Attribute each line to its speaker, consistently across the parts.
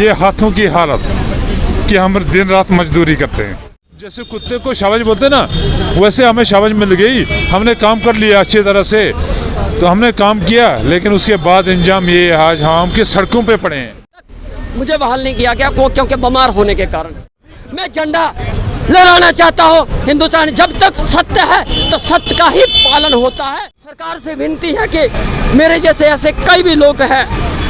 Speaker 1: ये हाथों की हालत कि हम दिन रात मजदूरी करते हैं। जैसे कुत्ते को शाबाश बोलते हैं ना, वैसे हमें शाबाश मिल गई। हमने काम कर लिया अच्छी तरह से, तो हमने काम किया, लेकिन उसके बाद इंजाम ये आज हम के सड़कों पे पड़े हैं।
Speaker 2: मुझे बहाल नहीं किया गया क्योंकि बीमार होने के कारण। मैं झंडा लहराना चाहता हूँ हिंदुस्तान। जब तक सत्य है तो सत्य का ही पालन होता है। सरकार से विनती है कि मेरे जैसे ऐसे कई भी लोग हैं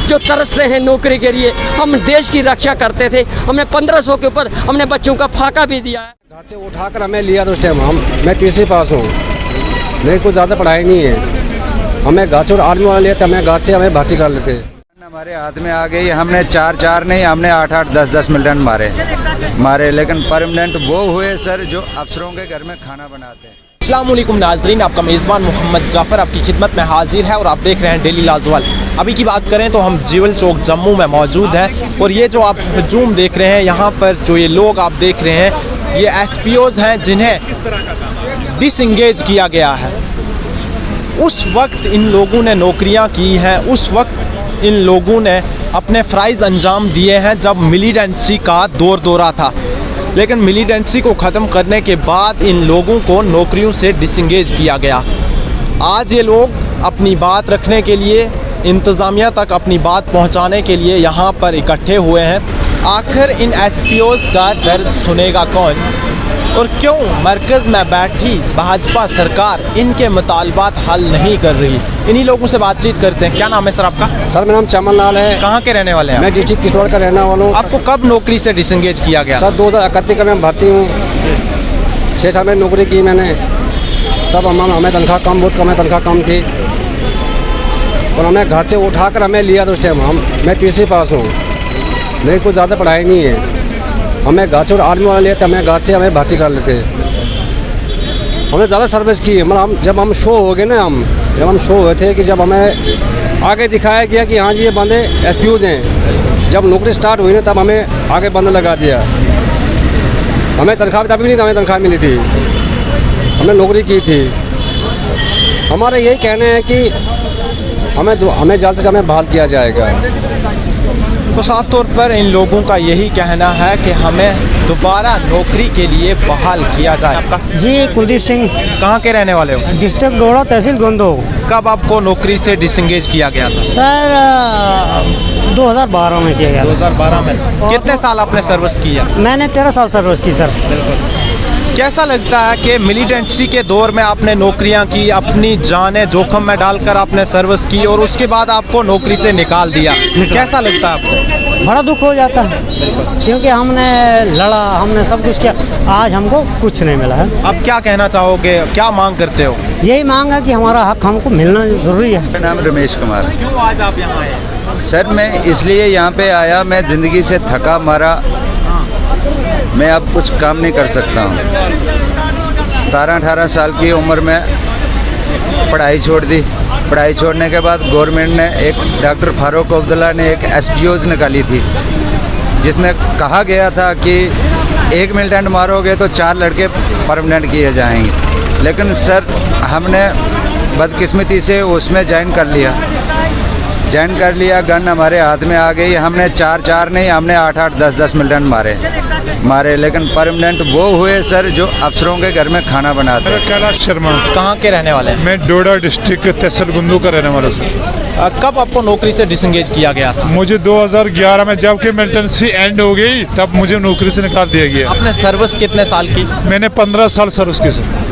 Speaker 2: जो तरसते हैं नौकरी के लिए। हम देश की रक्षा करते थे, हमने 1500 के ऊपर हमने बच्चों का फाका भी दिया है।
Speaker 3: घर से उठाकर हमें लिया तो उस टाइम मैं तीसरी पास हूँ, मेरी कुछ ज़्यादा पढ़ाई नहीं है। हमें घर से और आर्मी वाला लिया तो हमें घर से हमें भर्ती कर लेते।
Speaker 4: हमारे हाथ में आ गई, हमने 4 नहीं, हमने 8 10 मिलियन मारे, लेकिन परमानेंट वो हुए सर जो अफसरों के घर में खाना बनाते हैं।
Speaker 5: अस्सलाम वालेकुम नाजरीन, आपका मेज़बान मोहम्मद जाफ़र आपकी खिदमत में हाजिर है और आप देख रहे हैं डेली लाजवाल। अभी की बात करें तो हम जीवल चौक जम्मू में मौजूद हैं और ये जो आप हजूम देख रहे हैं, यहाँ पर जो ये लोग आप देख रहे हैं, ये SPOs हैं जिन्हें डिसंगेज किया गया है। उस वक्त इन लोगों ने नौकरियाँ की हैं, उस वक्त इन लोगों ने अपने फ़राइज़ अंजाम दिए हैं जब मिलिटेंसी का दौरा था। लेकिन मिलिटेंसी को ख़त्म करने के बाद इन लोगों को नौकरियों से डिसंगेज किया गया। आज ये लोग अपनी बात रखने के लिए, इंतज़ामिया तक अपनी बात पहुंचाने के लिए यहाँ पर इकट्ठे हुए हैं। आखिर इन SPOs का दर्द सुनेगा कौन और क्यों मरकज़ में बैठी भाजपा सरकार इनके मुतालबात हल नहीं कर रही? इन्हीं लोगों से बातचीत करते हैं। क्या नाम है सर आपका?
Speaker 3: सर मेरा नाम चमन लाल है।
Speaker 5: कहाँ के रहने वाले हैं?
Speaker 3: मैं डिस्ट्रिक्ट किश्तवाड़ का रहने वाला हूँ।
Speaker 5: आपको कब नौकरी से डिसंगेज किया गया?
Speaker 3: सर 2031 का मैं भर्ती हूँ। 6 साल में नौकरी की मैंने, तब हमें तनख्वाह कम, बहुत कम तनख्वाह कम थी और हमें घर से उठाकर हमें लिया तो उस टाइम मैं तीसरी पास हूँ, मेरी कुछ ज़्यादा पढ़ाई नहीं है। हमें घर से और आर्मी वाला लिया तो हमें घर से हमें भर्ती कर लेते। हमने ज़्यादा सर्विस की, मतलब जब हम शो हो गए ना, जब हम शो हुए थे कि जब हमें आगे दिखाया गया कि हाँ जी ये बंदे SPOs हैं, जब नौकरी स्टार्ट हुई ना तब हमें आगे बंदा लगा दिया। हमें तनख्वाह तभी नहीं था, हमें तनख्वाह मिली थी, हमने नौकरी की थी। हमारा यही कहना है कि हमें जल्द से हमें बहाल किया जाएगा।
Speaker 5: तो साफ तौर पर इन लोगों का यही कहना है कि हमें दोबारा नौकरी के लिए बहाल किया जाए। आपका?
Speaker 6: जी कुलदीप सिंह।
Speaker 5: कहाँ के रहने वाले हो?
Speaker 6: डिस्ट्रिक्ट डोड़ा, तहसील गोंदो।
Speaker 5: कब आपको नौकरी से डिसंगेज किया गया था?
Speaker 6: सर 2012 में किया गया।
Speaker 5: 2012 में। कितने साल आपने सर्विस किया?
Speaker 6: मैंने 13 साल सर्विस की सर।
Speaker 5: बिल्कुल। कैसा लगता है कि मिलिटेंसी के दौर में आपने नौकरियां की, अपनी जानें जोखिम में डालकर आपने सर्विस की और उसके बाद आपको नौकरी से निकाल दिया? कैसा लगता है आपको?
Speaker 6: बड़ा दुख हो जाता है क्योंकि हमने लड़ा, हमने सब कुछ किया, आज हमको कुछ नहीं मिला है।
Speaker 5: अब क्या कहना चाहोगे, क्या मांग करते हो?
Speaker 6: यही मांग है कि हमारा हक हमको मिलना जरूरी है।
Speaker 4: मेरा नाम रमेश कुमार।
Speaker 5: क्यों आज आप यहाँ आए?
Speaker 4: सर मैं इसलिए यहाँ पे आया, मैं ज़िंदगी से थका मारा, मैं अब कुछ काम नहीं कर सकता हूँ। 17-18 साल की उम्र में पढ़ाई छोड़ दी। पढ़ाई छोड़ने के बाद गवर्नमेंट ने एक डॉक्टर फारूक अब्दुल्ला ने एक SPOs निकाली थी, जिसमें कहा गया था कि 1 मिलिटेंट मारोगे तो 4 लड़के परमानेंट किए जाएंगे। लेकिन सर हमने बदकिस्मती से उसमें ज्वाइन कर लिया। गन हमारे हाथ में आ गई, हमने 4 नहीं, हमने 8 10 मिलियन मारे, लेकिन परमानेंट वो हुए सर जो अफसरों के घर में खाना बनाते हैं।
Speaker 1: कैलाश शर्मा।
Speaker 5: कहाँ के रहने वाले हैं?
Speaker 1: मैं डोडा डिस्ट्रिक्ट तहसील गोंदो का रहने वाला सर।
Speaker 5: कब आपको नौकरी से डिसंगेज किया गया था?
Speaker 1: मुझे 2011 में जबकि मिलिटेंसी एंड हो गई तब मुझे नौकरी से निकाल दिया गया।
Speaker 5: आपने सर्विस कितने साल की?
Speaker 1: मैंने 15 साल सर्विस की सर।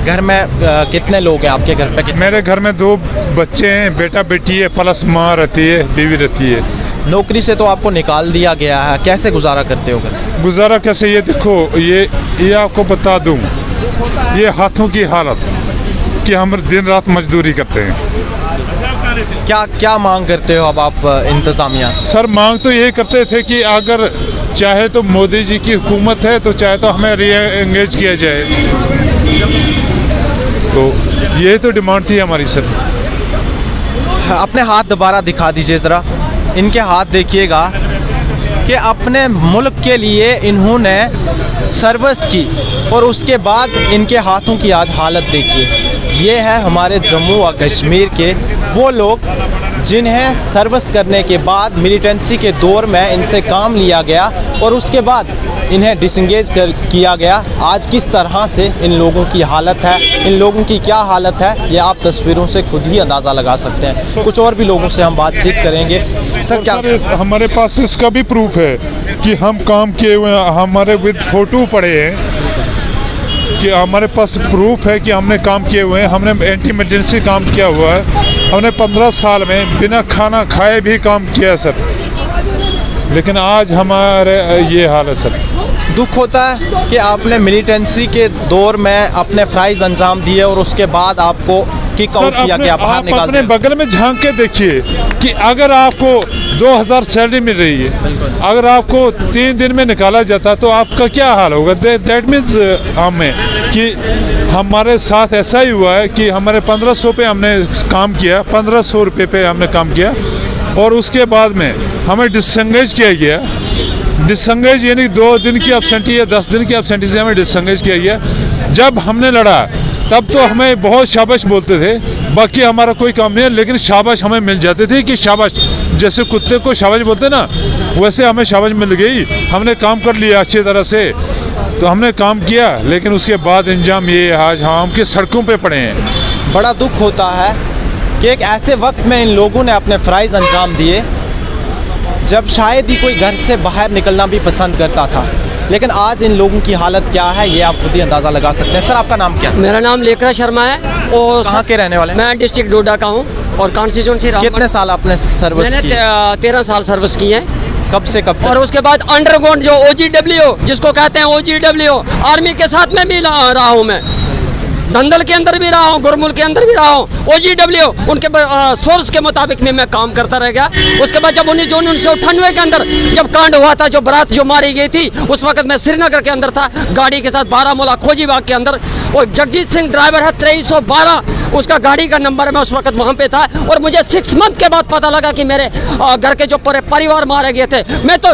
Speaker 5: घर में कितने लोग हैं आपके घर पे?
Speaker 1: मेरे घर में 2 बच्चे हैं, बेटा बेटी है, प्लस माँ रहती है, बीवी रहती है।
Speaker 5: नौकरी से तो आपको निकाल दिया गया है, कैसे गुजारा करते हो घर? गुजारा
Speaker 1: कैसे, ये देखो, ये आपको बता दूं, ये हाथों की हालत कि हम दिन रात मजदूरी करते हैं।
Speaker 5: क्या मांग करते हो अब आप इंतज़ामिया से?
Speaker 1: सर मांग तो ये करते थे कि अगर चाहे तो मोदी जी की हुकूमत है तो चाहे तो हमें री एंगेज किया जाए, तो ये तो डिमांड थी हमारी सर।
Speaker 5: अपने हाथ दोबारा दिखा दीजिए ज़रा, इनके हाथ देखिएगा कि अपने मुल्क के लिए इन्होंने सर्विस की और उसके बाद इनके हाथों की आज हालत देखिए। ये है हमारे जम्मू और कश्मीर के वो लोग जिन्हें सर्विस करने के बाद मिलिटेंसी के दौर में इनसे काम लिया गया और उसके बाद इन्हें डिसंगेज किया गया। आज किस तरह से इन लोगों की हालत है, इन लोगों की क्या हालत है, ये आप तस्वीरों से खुद ही अंदाज़ा लगा सकते हैं। कुछ और भी लोगों से हम बातचीत करेंगे। सर क्या
Speaker 1: हमारे पास इसका भी प्रूफ है कि हम काम किए हुए हैं, हमारे विद फोटो पड़े हैं कि हमारे पास प्रूफ है कि हमने काम किए हुए हैं। हमने एंटी मिलिटेंसी काम किया हुआ है। हमने 15 साल में बिना खाना खाए भी काम किया है सर, लेकिन आज हमारे ये हाल है सर।
Speaker 5: दुख होता है कि आपने मिलिटेंसी के दौर में अपने फ्राइज अंजाम दिए और उसके बाद आपको किक आउट किया गया, बाहर निकाल
Speaker 1: अपने बगल में झांक के देखिए कि अगर आपको 2000 सैलरी मिल रही है, अगर आपको 3 दिन में निकाला जाता तो आपका क्या हाल होगा। दैट मीन्स हमें कि हमारे साथ ऐसा ही हुआ है कि हमारे 1500 पे हमने काम किया, 1500 रुपये पे हमने काम किया और उसके बाद में हमें डिसंगेज किया गया। डिसंगेज यानी 2 दिन की एब्सेंटी या 10 दिन की एब्सेंटी से हमें डिसंगेज किया गया। जब हमने लड़ा तब तो हमें बहुत शाबाश बोलते थे, बाकी हमारा कोई काम नहीं है, लेकिन शाबाश हमें मिल जाती थी कि शाबाश, जैसे कुत्ते को शाबाश बोलते ना, वैसे हमें शाबाश मिल गई। हमने काम कर लिया अच्छी तरह से, तो हमने काम किया, लेकिन उसके बाद इंजाम ये आज हम के सड़कों पे पड़े हैं।
Speaker 5: बड़ा दुख होता है कि एक ऐसे वक्त में इन लोगों ने अपने फ्राइज अंजाम दिए जब शायद ही कोई घर से बाहर निकलना भी पसंद करता था, लेकिन आज इन लोगों की हालत क्या है ये आप खुद ही अंदाज़ा लगा सकते हैं। सर आपका नाम क्या है?
Speaker 2: मेरा नाम लेखरा शर्मा है और
Speaker 5: कहाँ के रहने वाले हैं?
Speaker 2: मैं डिस्ट्रिक्ट डोडा का हूँ और कॉन्स्टिट्यूंसी
Speaker 5: कितने साल आपने सर्विस
Speaker 2: मैंने
Speaker 5: की?
Speaker 2: 13 साल सर्विस की है।
Speaker 5: कब से कब तक?
Speaker 2: और उसके बाद अंडरग्राउंड जो OGW जिसको कहते हैं OGW, आर्मी के साथ में भी रहा हूँ मैं, दंदल के अंदर भी रहा हूँ, गुरमुल के अंदर भी रहा हूँ। OGW उनके सोर्स के मुताबिक में मैं काम करता रह गया। उसके बाद जब 19 जून 1998 के अंदर जब कांड हुआ था, जो बारात जो मारी गई थी, उस वक्त मैं श्रीनगर के अंदर था गाड़ी के साथ, बारामूला खोजीबाग के अंदर। और जगजीत सिंह ड्राइवर है 2312 उसका गाड़ी का नंबर है, मैं उस वक्त वहाँ पे था। और मुझे 6 मंथ के बाद पता लगा कि मेरे घर के जो पूरे परिवार मारे गए थे। मैं तो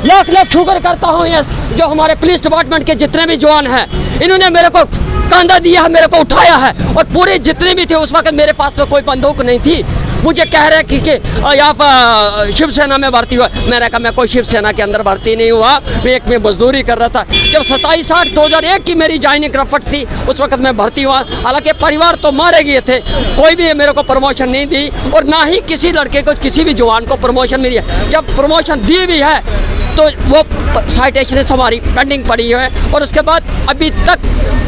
Speaker 2: लाख लाख शुक्र करता हूँ ये जो हमारे पुलिस डिपार्टमेंट के जितने भी जवान हैं, इन्होंने मेरे को कंधा दिया है, मेरे को उठाया है। और पूरे जितने भी थे उस वक्त मेरे पास तो कोई बंदूक नहीं थी। मुझे कह रहे कि आप शिवसेना में भर्ती हुआ। मैंने कहा मैं कोई शिवसेना के अंदर भर्ती नहीं हुआ, मैं एक में मजदूरी कर रहा था। जब 27/8/2001 की मेरी ज्वाइनिंग रपट थी उस वक्त मैं भर्ती हुआ। हालांकि परिवार तो मारे गए थे, कोई भी मेरे को प्रमोशन नहीं दी और ना ही किसी लड़के को, किसी भी जवान को प्रमोशन मिली है। जब प्रमोशन दी भी है तो वो साइटेशन हमारी पेंडिंग पड़ी है और उसके बाद अभी तक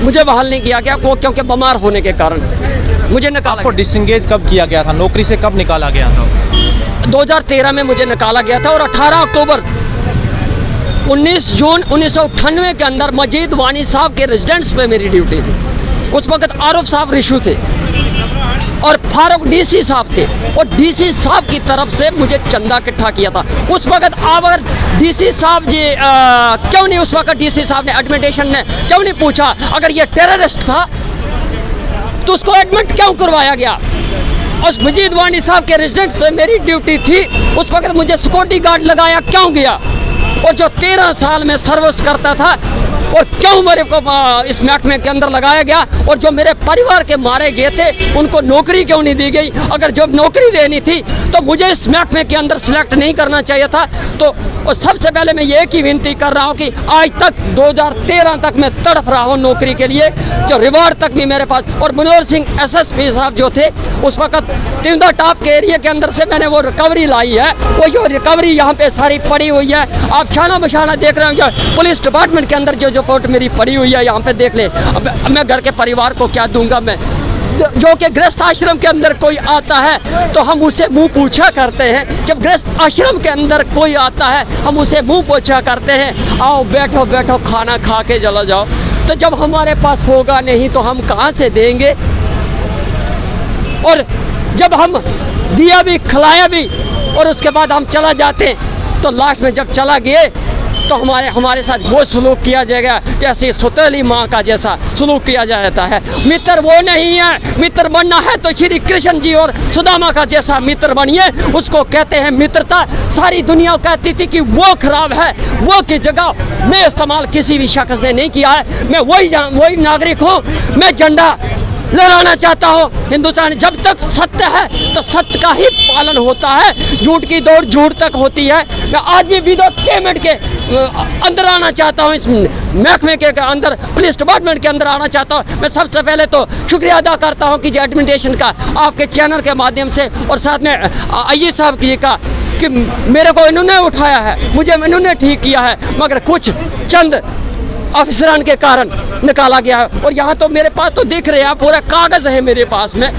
Speaker 2: मुझे बहाल नहीं किया गया, वो क्योंकि बीमार होने के कारण मुझे निकाला।
Speaker 5: आपको डिसंगेज कब किया गया था, नौकरी से कब निकाला गया था?
Speaker 2: 2013 में मुझे निकाला गया था और 18 अक्टूबर 19 जून 1998 के अंदर मजीद वानी साहब के रेजिडेंस पे मेरी ड्यूटी थी। उस वक्त आरिफ साहब रिशु थे और फारूक DC साहब थे और DC साहब की तरफ से मुझे चंदा इकट्ठा किया था। उस वक्त अगर DC साहब जी क्यों नहीं, उस वक्त DC साहब ने एडमिटेशन ने क्यों नहीं पूछा, अगर ये टेररिस्ट था तो उसको एडमिट क्यों करवाया गया। उस मजीद वानी साहब के रेजिडेंस पे मेरी ड्यूटी थी, उस वक्त मुझे सिक्योरिटी गार्ड लगाया क्यों गया। और जो 13 साल में सर्विस करता था और क्यों मेरे को इस महकमे के अंदर लगाया गया। और जो मेरे परिवार के मारे गए थे उनको नौकरी क्यों नहीं दी गई। अगर जब नौकरी देनी थी तो मुझे इस महकमे के अंदर सिलेक्ट नहीं करना चाहिए था। तो और सबसे पहले मैं ये की विनती कर रहा हूँ कि आज तक 2013 तक मैं तड़प रहा हूँ नौकरी के लिए, जो रिवार्ड तक भी मेरे पास। और मनोहर सिंह SSP साहब जो थे उस वक्त तिंदा टॉप के एरिया के अंदर से मैंने वो रिकवरी लाई है, वो जो रिकवरी यहाँ पे सारी पड़ी हुई है, आप शाना बशाना देख रहे हो। पुलिस डिपार्टमेंट के अंदर जो फोटो मेरी पड़ी हुई है यहाँ पे देख ले। अब मैं घर के परिवार को क्या दूंगा। मैं जो कि गृहस्थ आश्रम के अंदर कोई आता है तो हम उसे मुंह पूछा करते हैं। जब गृहस्थ आश्रम के अंदर कोई आता है हम उसे मुंह पूछा करते हैं, आओ बैठो बैठो खाना खा के चला जाओ। तो जब हमारे पास होगा नहीं तो हम कहाँ से देंगे। और जब हम दिया भी खिलाया भी और उसके बाद हम चला जाते तो लास्ट में जब चला गए तो हमारे साथ वो सलूक किया जाएगा जैसे सौतेली माँ का जैसा सलूक किया जाता है। मित्र वो नहीं है, मित्र बनना है तो श्री कृष्ण जी और सुदामा का जैसा मित्र बनिए, उसको कहते हैं मित्रता। सारी दुनिया कहती थी कि वो खराब है, वो की जगह मैं इस्तेमाल किसी भी शख्स ने नहीं किया है। मैं वही नागरिक हूँ। मैं झंडा लहराना चाहता हूँ हिंदुस्तान। जब तक सत्य है तो सत्य का ही पालन होता है, झूठ की दौड़ झूठ तक होती है। मैं आज भी विदाउट पेमेंट के अंदर आना चाहता हूँ, इस महकमे के अंदर, पुलिस डिपार्टमेंट के अंदर आना चाहता हूँ। मैं सबसे पहले तो शुक्रिया अदा करता हूँ कि जो एडमिनिस्ट्रेशन का आपके चैनल के माध्यम से, और साथ में आईजी साहब की का कि मेरे को इन्होंने उठाया है, मुझे इन्होंने ठीक किया है, मगर कुछ चंद अफसरान के कारण निकाला गया है। और यहाँ तो मेरे पास तो दिख रहे हैं, पूरा कागज़ है मेरे पास में।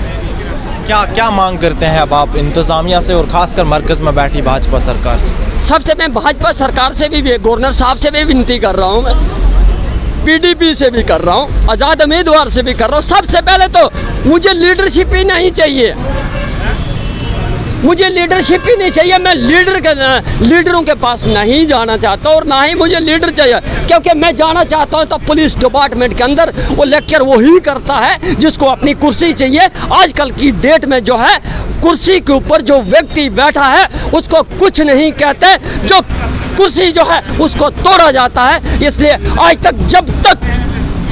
Speaker 5: क्या क्या मांग करते हैं अब आप इंतज़ामिया से और ख़ासकर मरकज़ में बैठी भाजपा सरकार से?
Speaker 2: सबसे मैं भाजपा सरकार से भी, गवर्नर साहब से भी विनती कर रहा हूँ, मैं पीडीपी से भी कर रहा हूँ, आज़ाद उम्मीदवार से भी कर रहा हूँ। सबसे पहले तो मुझे लीडरशिप ही नहीं चाहिए, मुझे लीडरशिप ही नहीं चाहिए। मैं लीडरों के पास नहीं जाना चाहता और ना ही मुझे लीडर चाहिए, क्योंकि मैं जाना चाहता हूं तो पुलिस डिपार्टमेंट के अंदर वो लेक्चर वही करता है जिसको अपनी कुर्सी चाहिए। आजकल की डेट में जो है कुर्सी के ऊपर जो व्यक्ति बैठा है उसको कुछ नहीं कहते, जो कुर्सी जो है उसको तोड़ा जाता है। इसलिए आज तक जब तक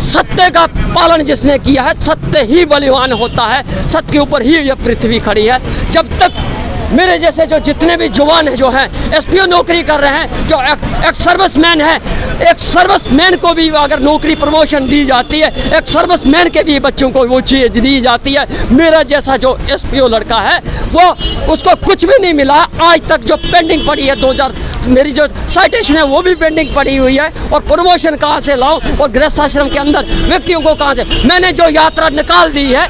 Speaker 2: सत्य का पालन जिसने किया है, सत्य ही बलिवान होता है, सत्य के ऊपर ही यह पृथ्वी खड़ी है। जब तक मेरे जैसे जो जितने भी जवान हैं जो हैं एसपीओ नौकरी कर रहे हैं, जो एक सर्विसमैन है, एक सर्विसमैन को भी अगर नौकरी प्रमोशन दी जाती है, एक सर्विसमैन के भी बच्चों को वो चीज़ दी जाती है। मेरा जैसा जो एसपीओ लड़का है वो उसको कुछ भी नहीं मिला आज तक, जो पेंडिंग पड़ी है 2000 मेरी जो साइटेशन है वो भी पेंडिंग पड़ी हुई है। और प्रमोशन कहाँ से लाऊं और गृहस्थाश्रम के अंदर व्यक्तियों को कहाँ से, मैंने जो यात्रा निकाल दी है,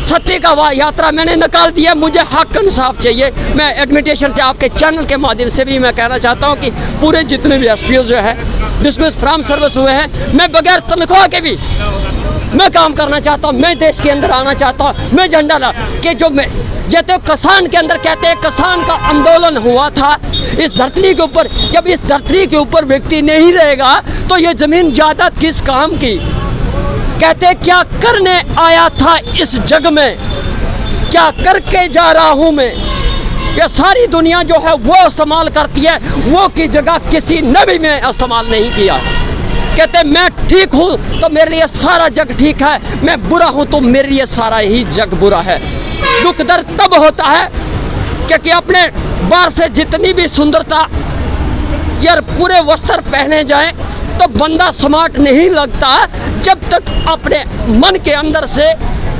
Speaker 2: सत्य का वह यात्रा मैंने निकाल दी है, मुझे हक इंसाफ चाहिए। मैं एडमिनिस्ट्रेशन से आपके चैनल के माध्यम से भी मैं कहना चाहता हूं कि पूरे जितने भी एसपीओ जो है डिसमिस फ्रॉम सर्विस हुए हैं, मैं बगैर तनख्वाह के भी मैं काम करना चाहता हूं, मैं देश के अंदर आना चाहता हूं, मैं झंडा ला कि जो मैं जैसे किसान के अंदर कहते हैं किसान का आंदोलन हुआ था इस धरती के ऊपर, जब इस धरती के ऊपर व्यक्ति नहीं रहेगा तो ये जमीन जायदाद किस काम की। कहते क्या करने आया था इस जग में, क्या करके जा रहा हूं मैं। ये सारी दुनिया जो है वो इस्तेमाल करती है, वो की जगह किसी ने भी मैं इस्तेमाल नहीं किया। कहते मैं ठीक हूं तो मेरे लिए सारा जग ठीक है, मैं बुरा हूं तो मेरे लिए सारा ही जग बुरा है। दुख दर्द तब होता है क्योंकि अपने बाहर से जितनी भी सुंदरता यार पूरे वस्त्र पहने जाएं तो बंदा स्मार्ट नहीं लगता जब तक अपने मन के अंदर से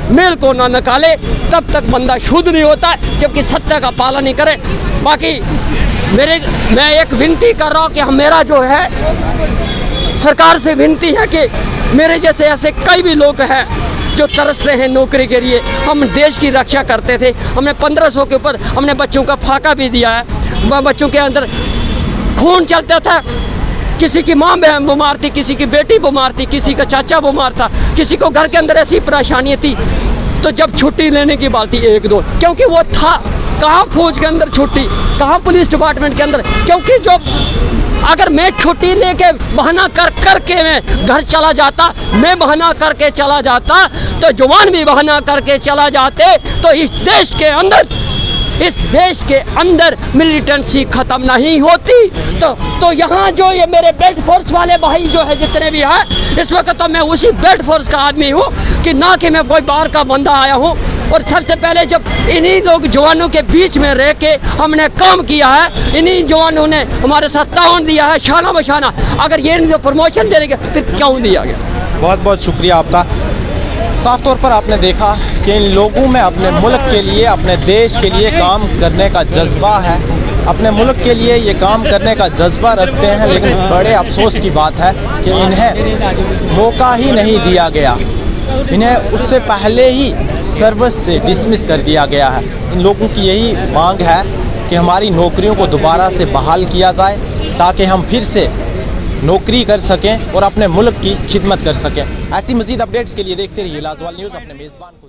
Speaker 2: मेल को ना निकाले, तब तक बंदा शुद्ध नहीं होता है, जबकि सत्य का पालन नहीं करे। बाकी मैं एक विनती कर रहा हूँ कि मेरा जो है सरकार से विनती है कि मेरे जैसे ऐसे कई भी लोग हैं जो तरसते हैं नौकरी के लिए। हम देश की रक्षा करते थे, हमने 1500 के ऊपर हमने बच्चों का फाका भी दिया है, बच्चों के अंदर खून चलता था, किसी की माँ बीमार थी, किसी की बेटी बीमार थी, किसी का चाचा बीमार था, किसी को घर के अंदर ऐसी परेशानी थी, तो जब छुट्टी लेने की बात थी 1-2, क्योंकि वो था कहाँ फौज के अंदर छुट्टी, कहाँ पुलिस डिपार्टमेंट के अंदर, क्योंकि जो अगर मैं छुट्टी लेके बहाना कर के मैं घर चला जाता, मैं बहाना करके चला जाता तो जवान भी बहाना करके चला जाते, तो इस देश के अंदर मिलिटेंसी खत्म नहीं होती। तो यहाँ जो ये मेरे बेल्ट फोर्स वाले भाई जो है जितने भी हैं, इस वक्त तो मैं उसी बेल्ट फोर्स का आदमी हूँ कि ना कि मैं कोई बाहर का बंदा आया हूँ। और सबसे पहले जब इन्हीं लोग जवानों के बीच में रह के हमने काम किया है, इन्हीं जवानों ने हमारे साथ ताउन दिया है शाना बशाना, अगर ये जो प्रमोशन देने के फिर क्यों दिया गया।
Speaker 5: बहुत बहुत शुक्रिया आपका। साफ तौर पर आपने देखा कि इन लोगों में अपने मुल्क के लिए, अपने देश के लिए काम करने का जज्बा है, अपने मुल्क के लिए ये काम करने का जज्बा रखते हैं, लेकिन बड़े अफसोस की बात है कि इन्हें मौका ही नहीं दिया गया, इन्हें उससे पहले ही सर्विस से डिसमिस कर दिया गया है। इन लोगों की यही मांग है कि हमारी नौकरियों को दोबारा से बहाल किया जाए ताकि हम फिर से नौकरी कर सकें और अपने मुल्क की खिदमत कर सकें। ऐसी मज़ीद अपडेट्स के लिए देखते रहिए लाजवाल न्यूज़। अपने मेज़बान को